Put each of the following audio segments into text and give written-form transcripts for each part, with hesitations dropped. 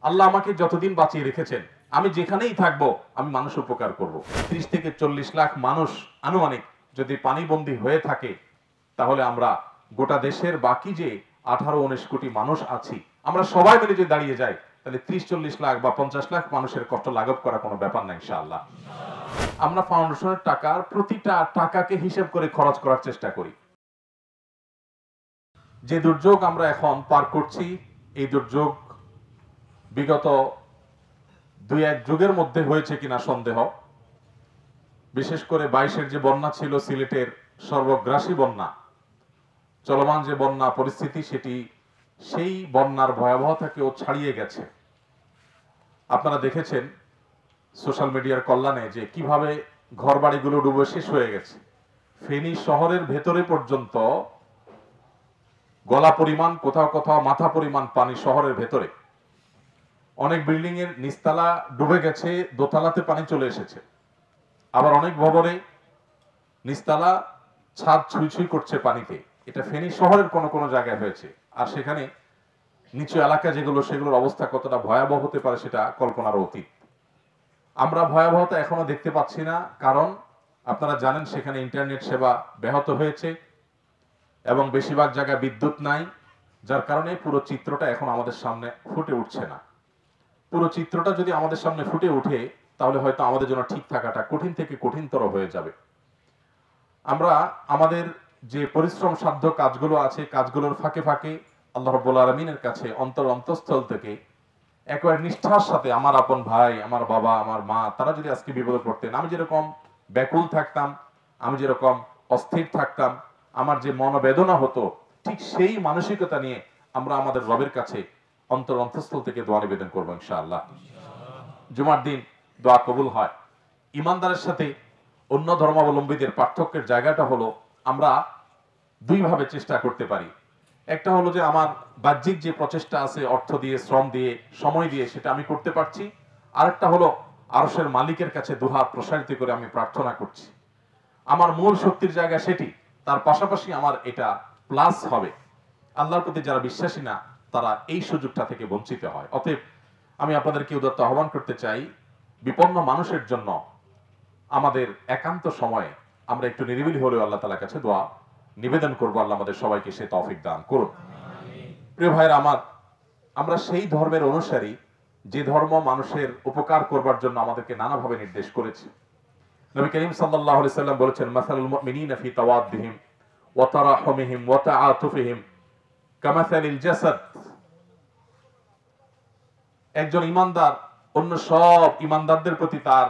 আল্লাহ আমাকে যতদিন বাঁচিয়ে রেখেছেন আমি যেখানেই থাকবো আমি মানুষ উপকার করব। 30 থেকে 40 লাখ মানুষ আনুমানিক যদি পানিবন্দী হয়ে থাকে, তাহলে আমরা গোটা দেশের বাকি যে 18-19 কোটি মানুষ আছি, আমরা সবাই মিলে যদি দাঁড়িয়ে যাই, তাহলে 30-40 লাখ বা 50 লাখ মানুষের কষ্ট লাঘব করা কোনো ব্যাপার না ইনশাআল্লাহ। আমরা ফাউন্ডেশনের টাকার প্রতিটা টাকাকে হিসেব করে খরচ করার চেষ্টা করি। যে দুর্যোগ আমরা এখন পার করছি, এই দুর্যোগ বিগত 2-1 যুগের মধ্যে হয়েছে কিনা সন্দেহ। বিশেষ করে 22-এর যে বন্যা ছিল, সিলেটের সর্বগ্রাসী বন্যা, চলমান যে বন্যা পরিস্থিতি, সেটি সেই বন্যার ভয়াবহতাকেও ছাড়িয়ে গেছে। আপনারা দেখেছেন সোশ্যাল মিডিয়ার কল্যাণে যে কিভাবে ঘরবাড়িগুলো ডুবে শেষ হয়ে গেছে। ফেনী শহরের ভেতরে পর্যন্ত গলা পরিমাণ, কোথাও কোথাও মাথা পরিমাণ পানি শহরের ভেতরে। অনেক বিল্ডিং এর নিচতলা ডুবে গেছে, দোতলাতে পানি চলে এসেছে। আবার অনেক ভবনে নিচতলা ছাদ ছুঁই ছুঁই করছে পানিতে। এটা ফেনী শহরের কোন কোন জায়গায় হয়েছে। আর সেখানে নিচু এলাকা যেগুলো, সেগুলোর অবস্থা কতটা ভয়াবহ হতে পারে সেটা কল্পনার অতীত। আমরা ভয়াবহতা এখনো দেখতে পাচ্ছি না, কারণ আপনারা জানেন সেখানে ইন্টারনেট সেবা ব্যাহত হয়েছে এবং বেশিরভাগ জায়গায় বিদ্যুৎ নাই, যার কারণে পুরো চিত্রটা এখন আমাদের সামনে ফুটে উঠছে না। পুরো চিত্রটা যদি আমাদের সামনে ফুটে ওঠে, তাহলে হয়তো আমাদের জন্য ঠিক থাকাটা কঠিন থেকে কঠিনতর হয়ে যাবে। আমরা আমাদের যে পরিশ্রম সাধ্য কাজগুলো আছে, কাজগুলোর ফাঁকে ফাঁকে আল্লাহ রাব্বুল আলামিনের কাছে অন্তঃস্থল থেকে একবার নিষ্ঠার সাথে, আমার আপন ভাই, আমার বাবা, আমার মা, তারা যদি আজকে বিপদে পড়তেন, আমি যেরকম ব্যাকুল থাকতাম, আমি যেরকম অস্থির থাকতাম, আমার যে মনোবেদনা হতো, ঠিক সেই মানসিকতা নিয়ে আমরা আমাদের রবের কাছে অন্তঃস্থল থেকে দোয়া নিবেদন করবো ইনশাআল্লাহ। জুমার দিন দোয়া কবুল হয়। ইমানদারের সাথে অন্য ধর্মাবলম্বীদের পার্থক্যের জায়গাটা হলো, আমরা দুইভাবে চেষ্টা করতে পারি। একটা হলো যে আমার বাহ্যিক যে প্রচেষ্টা আছে, অর্থ দিয়ে, শ্রম দিয়ে, সময় দিয়ে, সেটা আমি করতে পারছি। আরেকটা হলো আরশের মালিকের কাছে দুহাত প্রসারিত করে আমি প্রার্থনা করছি। আমার মূল শক্তির জায়গা সেটি। তার পাশাপাশি আমার এটা প্লাস হবে। আল্লাহর প্রতি যারা বিশ্বাসী না, তারা এই সুযোগটা থেকে বঞ্চিত হয়। অতএব আমি আপনাদেরকে উদাত্ত আহ্বান করতে চাই, বিপন্ন মানুষের জন্য আমাদের একান্ত সময়ে আমরা একটু নিরিবিলি হলেও আল্লাহ তাআলার কাছে দোয়া নিবেদন করবো। আল্লাহ আমাদের সবাইকে সে তৌফিক দান করুন। প্রিয় ভাইরা আমার, আমরা সেই ধর্মের অনুসারী যে ধর্ম মানুষের উপকার করবার জন্য আমাদেরকে নানাভাবে নির্দেশ করেছে। নবী করিম সাল্লাল্লাহু আলাইহি সাল্লাম বলেছেন, মাসালুল মুমিনিনা ফি তাওয়াদ্দিহিম ওয়া তারাহুমিহিম ওয়া তাআতুফিহিম কামাসালিল জাসাদ। একজন ইমানদার অন্য সব ইমানদারদের প্রতি তার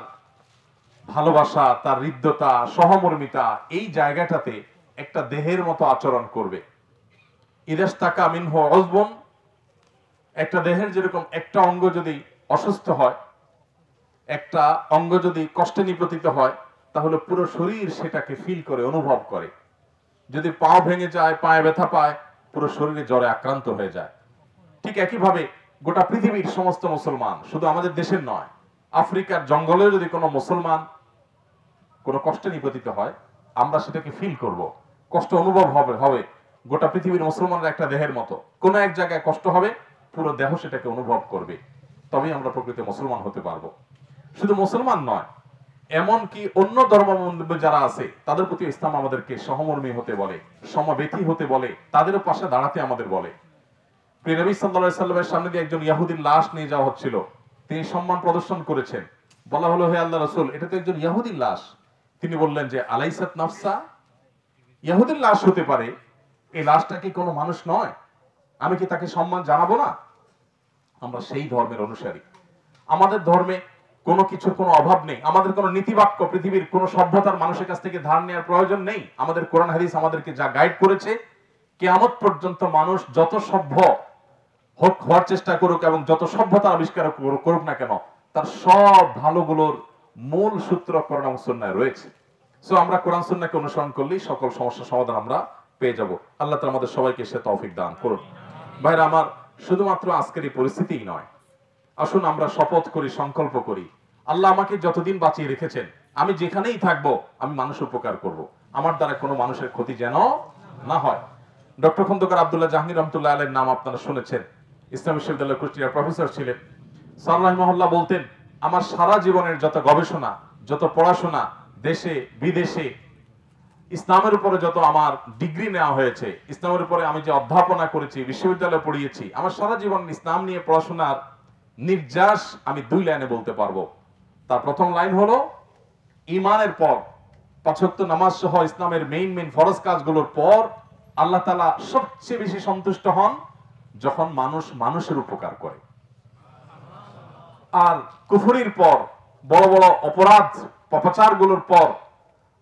ভালোবাসা, তার হৃদ্যতা, সহমর্মিতা, এই জায়গাটাতে একটা দেহের মতো আচরণ করবে। ইদাস্তাকা মিনহু উযবুন, একটা দেহের যেরকম একটা অঙ্গ যদি অসুস্থ হয়, একটা অঙ্গ যদি কষ্টে নিপতিত হয়, তাহলে পুরো শরীর সেটাকে ফিল করে, অনুভব করে। যদি পা ভেঙে যায়, পায়ে ব্যথা পায়, পুরো শরীরে জ্বরে আক্রান্ত হয়ে যায়। ঠিক একইভাবে গোটা পৃথিবীর সমস্ত মুসলমান, শুধু আমাদের দেশের নয়, আফ্রিকার জঙ্গলেও যদি কোনো মুসলমান কোনো কষ্টে নিপতিত হয়, আমরা সেটাকে ফিল করব, কষ্ট অনুভব হবে। গোটা পৃথিবীর মুসলমানরা একটা দেহের মতো, কোনো এক জায়গায় কষ্ট হবে, পুরো দেহ সেটাকে অনুভব করবে। তবেই আমরা প্রকৃত মুসলমান হতে পারবো। শুধু মুসলমান নয়, এমনকি অন্য ধর্মাবলম্বী যারা আছে, তাদের প্রতি ইসলাম আমাদেরকে সহমর্মী হতে বলে, সমবেতী হতে বলে, তাদেরও পাশে দাঁড়াতে আমাদের বলে। প্রিয় নবী সাল্লাল্লাহু আলাইহি সাল্লামের সামনে দিয়ে একজন ইহুদির লাশ নিয়ে যাওয়া হচ্ছিল। তিনি সম্মান প্রদর্শন করেছেন। বলা হলো, হে আল্লাহর রাসূল, এটা তো একজন ইহুদির লাশ। তিনি বললেন যে, আলাইসাত নাফসা, ইহুদির লাশ হতে পারে, এই লাশটা কি কোনো মানুষ নয়? আমি কি তাকে সম্মান জানাবো না? আমরা সেই ধর্মের অনুসারী। আমাদের ধর্মে কোনো কিছুর কোনো অভাব নেই। আমাদের কোনো নীতিবাক্য পৃথিবীর কোনো সভ্যতার মানুষের কাছ থেকে ধার নেওয়ার প্রয়োজন নেই। আমাদের কোরআন হাদিস আমাদেরকে যা গাইড করেছে, কিয়ামত পর্যন্ত মানুষ যত সভ্য হওয়ার চেষ্টা করুক এবং যত সভ্যতা আবিষ্কার করুক না কেন, তার সব ভালোগুলোর মূল সূত্র কোরআন এবং সুন্নাহয় রয়েছে। সো আমরা কোরআন সুন্নাহকে অনুসরণ করলেই সকল সমস্যার সমাধান আমরা পেয়ে যাব। আল্লাহ তাআলা আমাদের সবাইকে সে তৌফিক দান করুন। ভাইরা আমার, শুধুমাত্র আজকের এই পরিস্থিতিই নয়, আসুন আমরা শপথ করি, সংকল্প করি, আল্লাহ আমাকে যতদিন বাঁচিয়ে রেখেছেন আমি যেখানেই থাকবো আমি মানুষ উপকার করব। আমার দ্বারা কোনো মানুষের ক্ষতি যেন না হয়। ডক্টর খন্দকার আব্দুল্লাহ জাহাঙ্গীর রহমতুল্লাহ আলাইহির নাম আপনারা শুনেছেন। ইসলামী বিশ্ববিদ্যালয়ের কুষ্টিয়ার প্রফেসর ছিলেন। স্যার রাহিমাহুল্লাহ বলতেন, আমার সারা জীবনের যত গবেষণা, যত পড়াশোনা, দেশে বিদেশে ইসলামের উপরে যত আমার ডিগ্রি নেওয়া হয়েছে, ইসলামের উপরে আমি যে অধ্যাপনা করেছি, বিশ্ববিদ্যালয়ে পড়িয়েছি, আমার সারা জীবন ইসলাম নিয়ে পড়াশোনার নির্যাস আমি 2 লাইনে বলতে পারবো। তার প্রথম লাইন হলো, ঈমানের পর 5 ওয়াক্ত নামাজ সহ ইসলামের মেইন ফরজ কাজগুলোর পর আল্লাহ তাআলা সবচেয়ে বেশি সন্তুষ্ট হন যখন মানুষ মানুষের উপকার করে। আর কুফরির পর, বড় বড় অপরাধ পাপাচারগুলোর পর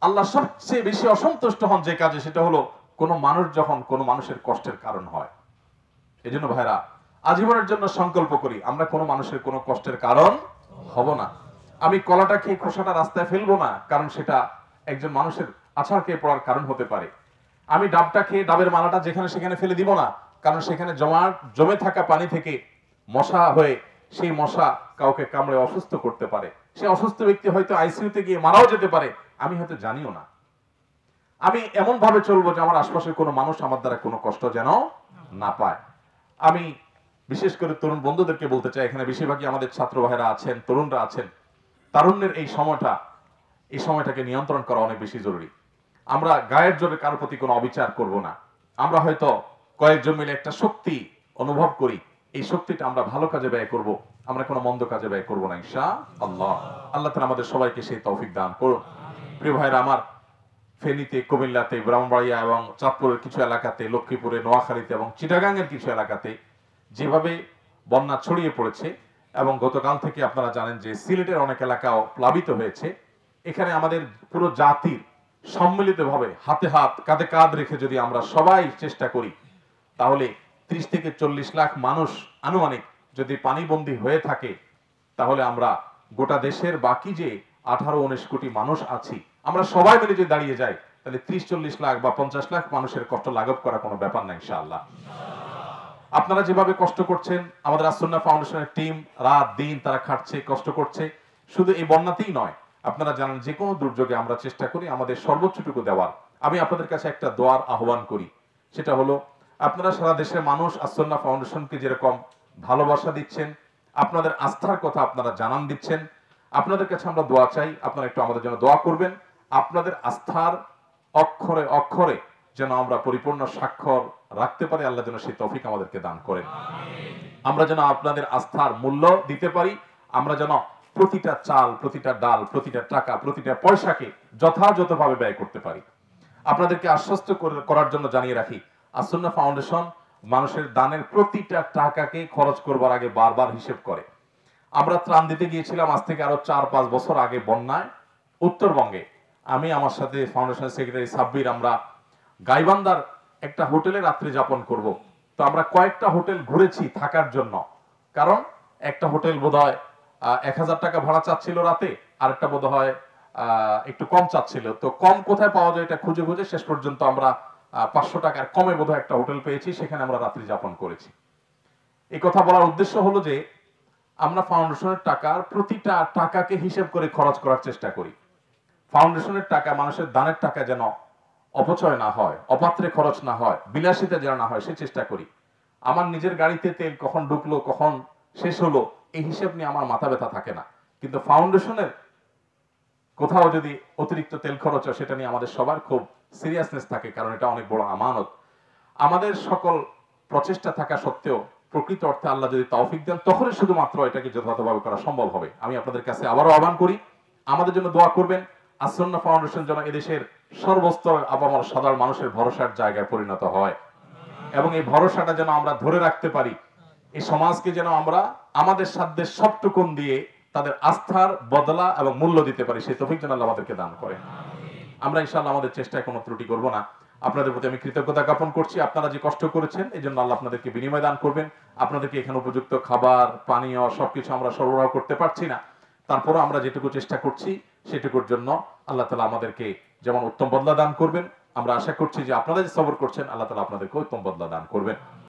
আল্লাহ সবচেয়ে বেশি অসন্তুষ্ট হন যে কাজে, সেটা হলো কোন মানুষ যখন কোন মানুষের কষ্টের কারণ হয়। এজন্য ভাইরা, আজীবনের জন্য সংকল্প করি আমরা কোন মানুষের কোন কষ্টের কারণ হব না। আমি কলাটা খেয়ে খোসাটা রাস্তায় ফেলবো না, কারণ সেটা একজন মানুষের আছাড় খেয়ে পড়ার কারণ হতে পারে। আমি ডাবটা খেয়ে ডাবের মালাটা যেখানে সেখানে ফেলে দিব না, কারণ সেখানে জমে থাকা পানি থেকে মশা হয়ে সেই মশা কাউকে কামড়ে অসুস্থ করতে পারে। সে অসুস্থ ব্যক্তি হয়তো আইসিইউতে গিয়ে মারাও যেতে পারে, আমি হয়তো জানিও না। আমি এমন ভাবে চলবো যে আমার আশপাশের কোনো মানুষ আমার দ্বারা কোনো কষ্ট যেন না পায়। আমি বিশেষ করে তরুণ বন্ধুদেরকে বলতে চাই, এখানে বেশিরভাগই আমাদের ছাত্র ভাইরা আছেন, তরুণরা আছেন, তারুণ্যের এই সময়টাকে নিয়ন্ত্রণ করা অনেক বেশি জরুরি। আমরা গায়ের জোরে কারোর প্রতি কোনো অবিচার করব না। আমরা হয়তো কয়েকজন মিলে একটা শক্তি অনুভব করি, এই শক্তিটা আমরা ভালো কাজে ব্যয় করব, আমরা কোনো মন্দ কাজে ব্যয় করব না ইনশাআল্লাহ। আল্লাহ তাআলা আমাদের সবাইকে সেই তৌফিক দান করুন। প্রিয় ভাইরা আমার, ফেনীতে, কুমিল্লাতে, ব্রাহ্মণবাড়িয়া এবং চাঁদপুরের কিছু এলাকাতে, লক্ষ্মীপুরে, নোয়াখালীতে এবং চিটাগাংয়ের কিছু এলাকাতে যেভাবে বন্যা ছড়িয়ে পড়েছে, এবং গতকাল থেকে আপনারা জানেন যে সিলেটের অনেক এলাকাও প্লাবিত হয়েছে। এখানে আমাদের পুরো জাতির সম্মিলিতভাবে হাতে হাত কাঁধে কাঁধ রেখে যদি আমরা সবাই চেষ্টা করি, তাহলে 30 থেকে 40 লাখ মানুষ আনুমানিক যদি পানিবন্দী হয়ে থাকে, তাহলে আমরা গোটা দেশের বাকি যে 18-19 কোটি মানুষ আছি, আমরা সবাই মিলে যদি দাঁড়িয়ে যাই, তাহলে 30-40 লাখ বা 50 লাখ মানুষের কষ্ট লাঘব করা কোনো ব্যাপার না ইনশাআল্লাহ। আপনারা যেভাবে কষ্ট করছেন, আমাদের আস-সুন্নাহ ফাউন্ডেশনের টিম রাত দিন তারা খাটছে, কষ্ট করছে, শুধু এই বন্যাতেই নয়, আপনারা জানেন যে কোনো দুর্যোগে আমরা চেষ্টা করি আমাদের সর্বোচ্চটুকু দেওয়ার। আমি আপনাদের কাছে একটা দোয়ার আহ্বান করি, সেটা হলো আপনারা সারা দেশের মানুষ আস-সুন্নাহ ফাউন্ডেশনকে যেরকম ভালোবাসা দিচ্ছেন, আপনাদের আস্থার কথা আপনারা জানান দিচ্ছেন, আপনাদের কাছে আমরা দোয়া চাই, আপনারা একটু আমাদের জন্য দোয়া করবেন। আপনাদের আস্থার অক্ষরে অক্ষরে যেন আমরা পরিপূর্ণ স্বাক্ষর রাখতে পারি, আল্লাহ যেন সেই তৌফিক আমাদেরকে দান করেন। আমরা যেন আপনাদের আস্থার মূল্য দিতে পারি, আমরা যেন প্রতিটা চাল, প্রতিটা ডাল, প্রতিটা টাকা, প্রতিটা পয়সাকে যথাযথভাবে ব্যয় করতে পারি। আপনাদেরকে আশ্বস্ত করার জন্য জানিয়ে রাখি, আস-সুন্নাহ ফাউন্ডেশন মানুষের দানের প্রতিটা টাকাকে খরচ করবার আগে বারবার হিসেব করে। আমরা ত্রাণ দিতে গিয়েছিলাম আজ থেকে আরো 4-5 বছর আগে বন্যায় উত্তরবঙ্গে। আমি আমার সাথে ফাউন্ডেশন সেক্রেটারি সাব্বির, আমরা গাইবান্ধার একটা হোটেলে রাত্রি যাপন করব। তো আমরা কয়েকটা হোটেল ঘুরেছি থাকার জন্য, কারণ একটা হোটেল বোধহয় 1000 টাকা ভাড়া চাচ্ছিল রাতে, আরেকটা বোধহয় একটু কম চাচ্ছিল। তো কম কোথায় পাওয়া যায় এটা খুঁজে খুঁজে শেষ পর্যন্ত আমরা 500 টাকার কমে বোধহয় একটা হোটেল পেয়েছি, সেখানে আমরা রাত্রি যাপন করেছি। এই কথা বলার উদ্দেশ্য হলো যে আমরা ফাউন্ডেশনের টাকার প্রতিটা টাকাকে হিসেব করে খরচ করার চেষ্টা করি। ফাউন্ডেশনের টাকা, মানুষের দানের টাকা যেন অপচয় না হয়, অপাত্রে খরচ না হয়, বিলাসিতা যেন না হয়, সে চেষ্টা করি। আমার নিজের গাড়িতে তেল কখন ঢুকলো, কখন শেষ হলো, এই হিসেব নিয়ে আমার মাথা ব্যথা থাকে না। কিন্তু ফাউন্ডেশনের কোথাও যদি অতিরিক্ত তেল খরচ হয়, সেটা নিয়ে আমাদের সবার খুব সিরিয়াসনেস থাকে, কারণ এটা অনেক বড় আমানত। আমাদের সকল প্রচেষ্টা থাকা সত্ত্বেও প্রকৃত অর্থে আল্লাহ যদি তৌফিক দেন, তখনই শুধুমাত্র এটাকে যথাযথভাবে করা সম্ভব হবে। আমি আপনাদের কাছে আবারও আহ্বান করি, আমাদের জন্য দোয়া করবেন। আস-সুন্নাহ ফাউন্ডেশন যেন এদেশের সর্বস্তরের আপামর সাধারণ মানুষের ভরসার জায়গায় পরিণত হয়, এবং এই ভরসাটা যেন আমরা ধরে রাখতে পারি। এই সমাজকে যেন আমরা আমাদের সাধ্যের সবটুকুন দিয়ে তাদের আস্থার বদলা এবং মূল্য দিতে পারি, সেই তৌফিক যেন আল্লাহ আমাদেরকে দান করেন। আমরা ইনশাআল্লাহ আমাদের চেষ্টায় কোনো ত্রুটি করব না। আপনাদের প্রতি আমি কৃতজ্ঞতা জ্ঞাপন করছি, আপনারা যে কষ্ট করেছেন এই জন্য আল্লাহ আপনাদেরকে বিনিময় দান করবেন। আপনাদেরকে এখানে উপযুক্ত খাবার, পানীয় সবকিছু আমরা সরবরাহ করতে পারছি না, তারপরও আমরা যেটুকু চেষ্টা করছি সেটুকুর জন্য আল্লাহ তাআলা আমাদেরকে যেমন উত্তম বদলা দান করবেন, আমরা আশা করছি যে আপনারা যে সবর করছেন আল্লাহ তাআলা আপনাদেরকে উত্তম বদলা দান করবেন।